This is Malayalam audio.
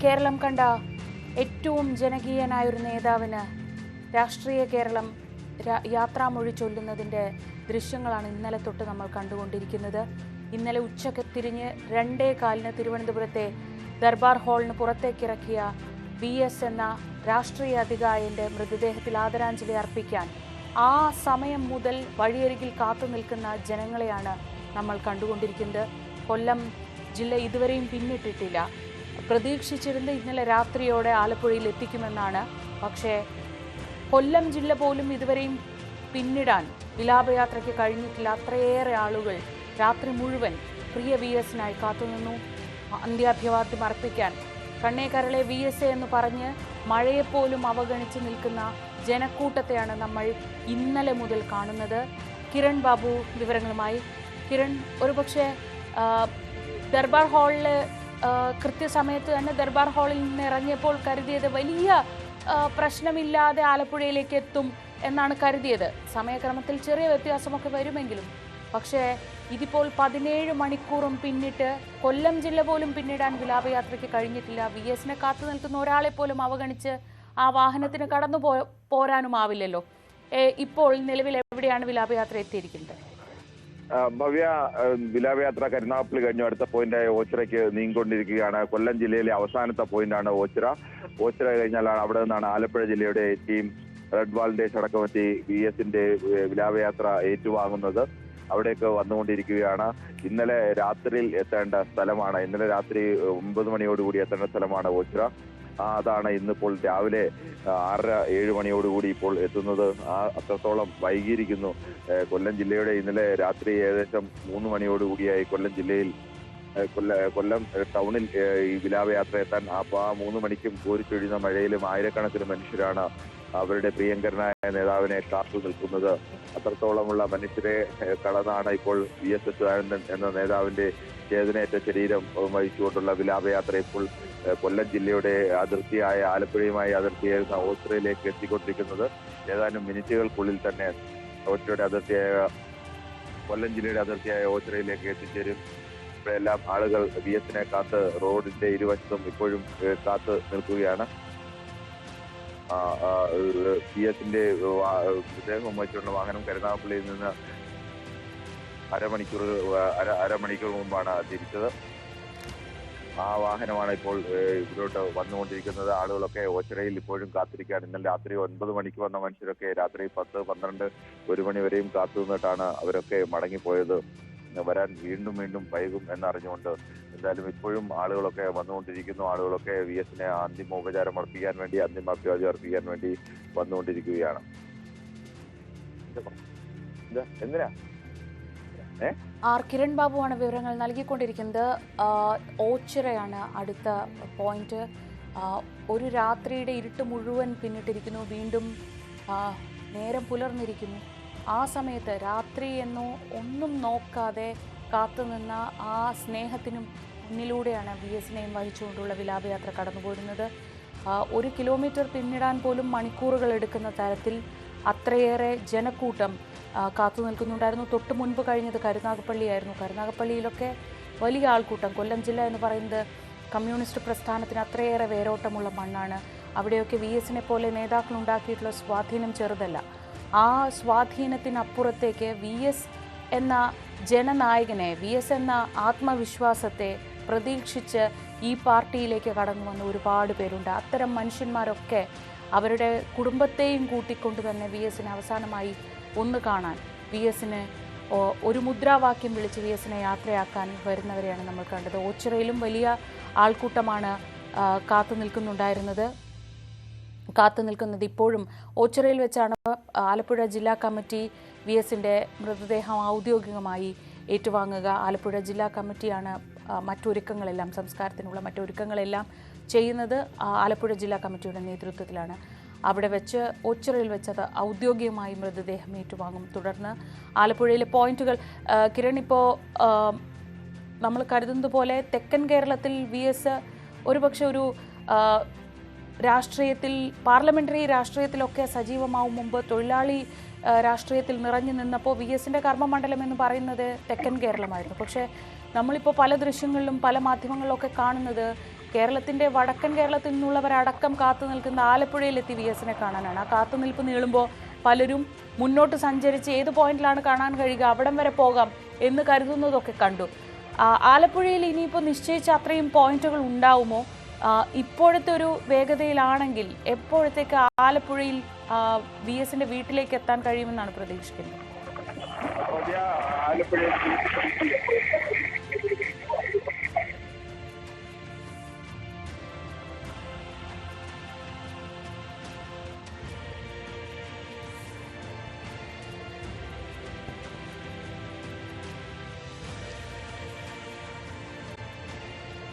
കേരളം കണ്ട ഏറ്റവും ജനകീയനായ ഒരു നേതാവിന് രാഷ്ട്രീയ കേരളം യാത്രാമൊഴി ചൊല്ലുന്നതിൻ്റെ ദൃശ്യങ്ങളാണ് ഇന്നലെ തൊട്ട് നമ്മൾ കണ്ടുകൊണ്ടിരിക്കുന്നത്. ഇന്നലെ ഉച്ചയ്ക്ക് തിരിഞ്ഞ് 2:15 തിരുവനന്തപുരത്തെ ദർബാർ ഹാളിന് പുറത്തേക്കിറക്കിയ VS എന്ന രാഷ്ട്രീയ അതികായന്റെ മൃതദേഹത്തിൽ ആദരാഞ്ജലി അർപ്പിക്കാൻ ആ സമയം മുതൽ വഴിയരികിൽ കാത്തു നിൽക്കുന്ന ജനങ്ങളെയാണ് നമ്മൾ കണ്ടുകൊണ്ടിരിക്കുന്നത്. കൊല്ലം ജില്ല ഇതുവരെയും പിന്നിട്ടിട്ടില്ല. പ്രതീക്ഷിച്ചിരുന്ന ഇന്നലെ രാത്രിയോടെ ആലപ്പുഴയിൽ എത്തിക്കുമെന്നാണ്. പക്ഷേ കൊല്ലം ജില്ല പോലും ഇതുവരെയും പിന്നിടാൻ വിലാപയാത്രയ്ക്ക് കഴിഞ്ഞിട്ടില്ല. അത്രയേറെ ആളുകൾ രാത്രി മുഴുവൻ പ്രിയ VSനായി കാത്തുനിന്നു. അന്ത്യാഭിവാദ്യം അർപ്പിക്കാൻ കണ്ണേക്കരളെ VS എന്ന് പറഞ്ഞ് മഴയെപ്പോലും അവഗണിച്ച് നിൽക്കുന്ന ജനക്കൂട്ടത്തെയാണ് നമ്മൾ ഇന്നലെ മുതൽ കാണുന്നത്. കിരൺ ബാബു വിവരങ്ങളുമായി. കിരൺ, ഒരുപക്ഷെ ദർബാർ ഹാളിൽ കൃത്യസമയത്ത് തന്നെ ദർബാർ ഹാളിൽ നിന്ന് ഇറങ്ങിയപ്പോൾ കരുതിയത് വലിയ പ്രശ്നമില്ലാതെ ആലപ്പുഴയിലേക്ക് എത്തും എന്നാണ് കരുതിയത്. സമയക്രമത്തിൽ ചെറിയ വ്യത്യാസമൊക്കെ വരുമെങ്കിലും പക്ഷേ ഇതിപ്പോൾ 17 മണിക്കൂറും പിന്നിട്ട് കൊല്ലം ജില്ല പോലും പിന്നിടാൻ വിലാപയാത്രയ്ക്ക് കഴിഞ്ഞിട്ടില്ല. VSനെ കാത്തു നിൽക്കുന്ന ഒരാളെ പോലും അവഗണിച്ച് ആ വാഹനത്തിന് കടന്നു പോരാനുമാവില്ലല്ലോ. ഇപ്പോൾ നിലവിൽ എവിടെയാണ് വിലാപയാത്ര എത്തിയിരിക്കുന്നത്? ഭവ്യ, വിലാപയാത്ര കരുനാഗപ്പള്ളി കഴിഞ്ഞു. അടുത്ത പോയിന്റായ ഓച്ചിറയ്ക്ക് നീങ്ങിക്കൊണ്ടിരിക്കുകയാണ്. കൊല്ലം ജില്ലയിലെ അവസാനത്തെ പോയിന്റാണ് ഓച്ചിറ. ഓച്ചിറ കഴിഞ്ഞാൽ അവിടെ നിന്നാണ് ആലപ്പുഴ ജില്ലയുടെ ടീം റെഡ് വാളിന്റെ അടക്കമെത്തി VSന്റെ വിലാപയാത്ര ഏറ്റുവാങ്ങുന്നത്. അവിടേക്ക് വന്നുകൊണ്ടിരിക്കുകയാണ്. ഇന്നലെ രാത്രിയിൽ എത്തേണ്ട സ്ഥലമാണ്. ഇന്നലെ രാത്രി 9 മണിയോടുകൂടി എത്തേണ്ട സ്ഥലമാണ് ഓച്ചിറ. അതാണ് ഇന്നിപ്പോൾ രാവിലെ 6-7 മണിയോടുകൂടി ഇപ്പോൾ എത്തുന്നത്. അത്രത്തോളം വൈകിയിരിക്കുന്നു. കൊല്ലം ജില്ലയുടെ ഇന്നലെ രാത്രി ഏകദേശം 3 മണിയോടുകൂടിയായി കൊല്ലം ജില്ലയിൽ കൊല്ലം ടൗണിൽ ഈ വിലാപയാത്ര എത്താൻ. ആ 3 മണിക്കും കോരിച്ചൊഴിയുന്ന മഴയിലും ആയിരക്കണക്കിന് മനുഷ്യരാണ് അവരുടെ പ്രിയങ്കരനായ നേതാവിനെ കാത്തു നിൽക്കുന്നത്. അത്രത്തോളമുള്ള മനുഷ്യരെ കടന്നാണ് ഇപ്പോൾ VS അച്യുതാനന്ദൻ എന്ന നേതാവിന്റെ ചേതനയേറ്റ ശരീരം വഹിച്ചുകൊണ്ടുള്ള വിലാപയാത്ര ഇപ്പോൾ കൊല്ലം ജില്ലയുടെ അതിർത്തിയായ ആലപ്പുഴയുമായി അതിർത്തിയായിരുന്ന ഓച്ചിറയിലേക്ക് എത്തിക്കൊണ്ടിരിക്കുന്നത്. ഏതാനും മിനിറ്റുകൾക്കുള്ളിൽ തന്നെ ഓച്ചിറയുടെ അതിർത്തിയായ കൊല്ലം ജില്ലയുടെ അതിർത്തിയായ ഓച്ചിറയിലേക്ക് എത്തിച്ചേരും. ഇപ്പോഴെല്ലാം ആളുകൾ VSനെ കാത്ത് റോഡിന്റെ ഇരുവശത്തും ഇപ്പോഴും കാത്ത് നിൽക്കുകയാണ്. VSന്റെ മൃതദേഹം വഹിച്ചുള്ള വാഹനം കരുനാഗപ്പള്ളിയിൽ നിന്ന് അരമണിക്കൂർ മുമ്പാണ് തിരിച്ചത്. ആ വാഹനമാണ് ഇപ്പോൾ ഇവിടോട്ട് വന്നുകൊണ്ടിരിക്കുന്നത്. ആളുകളൊക്കെ ഓച്ചിറയിൽ ഇപ്പോഴും കാത്തിരിക്കുകയാണ്. ഇന്നലെ രാത്രി 9 മണിക്ക് വന്ന മനുഷ്യരൊക്കെ രാത്രി 10, 12, 1 മണി വരെയും കാത്തു നിന്നിട്ടാണ് അവരൊക്കെ മടങ്ങിപ്പോയത്. വരാൻ വീണ്ടും വൈകും എന്നറിഞ്ഞുകൊണ്ട് എന്തായാലും ഇപ്പോഴും ആളുകളൊക്കെ വന്നുകൊണ്ടിരിക്കുന്നു. ആളുകളൊക്കെ VSനെ അന്തിമ ഉപചാരം അർപ്പിക്കാൻ വേണ്ടി, അന്തിമാഭ്യാജി അർപ്പിക്കാൻ വേണ്ടി വന്നുകൊണ്ടിരിക്കുകയാണ്. എന്തിനാ കിരൺ ബാബുവാണ് വിവരങ്ങൾ നൽകിക്കൊണ്ടിരിക്കുന്നത്. ഓച്ചിറയാണ് അടുത്ത പോയിന്റ്. ഒരു രാത്രിയുടെ ഇരുട്ട് മുഴുവൻ പിന്നിട്ടിരിക്കുന്നു. വീണ്ടും നേരം പുലർന്നിരിക്കുന്നു. ആ സമയത്ത് രാത്രി എന്നോ ഒന്നും നോക്കാതെ കാത്തുനിന്ന ആ സ്നേഹത്തിനും മുന്നിലൂടെയാണ് VSനെയും വഹിച്ചുകൊണ്ടുള്ള വിലാപയാത്ര കടന്നുപോരുന്നത്. 1 കിലോമീറ്റർ പിന്നിടാൻ പോലും മണിക്കൂറുകൾ എടുക്കുന്ന തരത്തിൽ അത്രയേറെ ജനക്കൂട്ടം കാത്തു നിൽക്കുന്നുണ്ടായിരുന്നു. തൊട്ട് മുൻപ് കഴിഞ്ഞത് കരുനാഗപ്പള്ളിയായിരുന്നു. കരുനാഗപ്പള്ളിയിലൊക്കെ വലിയ ആൾക്കൂട്ടം. കൊല്ലം ജില്ല എന്ന് പറയുന്നത് കമ്മ്യൂണിസ്റ്റ് പ്രസ്ഥാനത്തിന് അത്രയേറെ വേരോട്ടമുള്ള മണ്ണാണ്. അവിടെയൊക്കെ VSനെ പോലെ നേതാക്കൾ ഉണ്ടാക്കിയിട്ടുള്ള സ്വാധീനം ചെറുതല്ല. ആ സ്വാധീനത്തിനപ്പുറത്തേക്ക് VS എന്ന ജനനായകനെ, VS എന്ന ആത്മവിശ്വാസത്തെ പ്രതീക്ഷിച്ച് ഈ പാർട്ടിയിലേക്ക് കടന്നു വന്ന ഒരുപാട് പേരുണ്ട്. അത്തരം മനുഷ്യന്മാരൊക്കെ അവരുടെ കുടുംബത്തെയും കൂട്ടിക്കൊണ്ട് തന്നെ VSനെ അവസാനമായി ഒന്ന് കാണാൻ, VSന് ഒരു മുദ്രാവാക്യം വിളിച്ച് VSനെ യാത്രയാക്കാൻ വരുന്നവരെയാണ് നമ്മൾ കണ്ടത്. ഓച്ചിറയിലും വലിയ ആൾക്കൂട്ടമാണ് കാത്തു നിൽക്കുന്നത്. ഇപ്പോഴും ഓച്ചിറയിൽ വെച്ചാണ് ആലപ്പുഴ ജില്ലാ കമ്മിറ്റി VSന്റെ മൃതദേഹം ഔദ്യോഗികമായി ഏറ്റുവാങ്ങുക. ആലപ്പുഴ ജില്ലാ കമ്മിറ്റിയാണ് മറ്റൊരുക്കങ്ങളെല്ലാം, സംസ്കാരത്തിനുള്ള മറ്റൊരുക്കങ്ങളെല്ലാം ചെയ്യുന്നത്. ആലപ്പുഴ ജില്ലാ കമ്മിറ്റിയുടെ നേതൃത്വത്തിലാണ്. അവിടെ വെച്ച് ഓച്ചിറയിൽ വെച്ചത് ഔദ്യോഗികമായി മൃതദേഹം ഏറ്റുവാങ്ങും. തുടർന്ന് ആലപ്പുഴയിലെ പോയിന്റുകൾ കിരൺ, ഇപ്പോൾ നമ്മൾ കരുതുന്നത് പോലെ തെക്കൻ കേരളത്തിൽ VS ഒരുപക്ഷെ ഒരു രാഷ്ട്രീയത്തിൽ, പാർലമെന്ററി രാഷ്ട്രീയത്തിലൊക്കെ സജീവമാവും മുമ്പ് തൊഴിലാളി രാഷ്ട്രീയത്തിൽ നിറഞ്ഞു നിന്നപ്പോൾ VSന്റെ കർമ്മമണ്ഡലം എന്ന് പറയുന്നത് തെക്കൻ കേരളമായിരുന്നു. പക്ഷേ നമ്മളിപ്പോൾ പല ദൃശ്യങ്ങളിലും പല മാധ്യമങ്ങളിലൊക്കെ കാണുന്നത് കേരളത്തിൻ്റെ വടക്കൻ കേരളത്തിൽ നിന്നുള്ളവരടക്കം കാത്തു നിൽക്കുന്ന ആലപ്പുഴയിലെത്തി വി എസിനെ കാണാനാണ്. ആ കാത്തുനിൽപ്പ് നീളുമ്പോൾ പലരും മുന്നോട്ട് സഞ്ചരിച്ച് ഏത് പോയിന്റിലാണ് കാണാൻ കഴിയുക, അവിടം വരെ പോകാം എന്ന് കരുതുന്നതൊക്കെ കണ്ടു. ആലപ്പുഴയിൽ ഇനിയിപ്പോൾ നിശ്ചയിച്ച അത്രയും പോയിന്റുകൾ ഉണ്ടാവുമോ? ഇപ്പോഴത്തെ ഒരു വേഗതയിലാണെങ്കിൽ എപ്പോഴത്തേക്ക് ആലപ്പുഴയിൽ വി എസിന്റെ വീട്ടിലേക്ക് എത്താൻ കഴിയുമെന്നാണ് പ്രതീക്ഷിക്കുന്നത്? ആലപ്പുഴയിൽ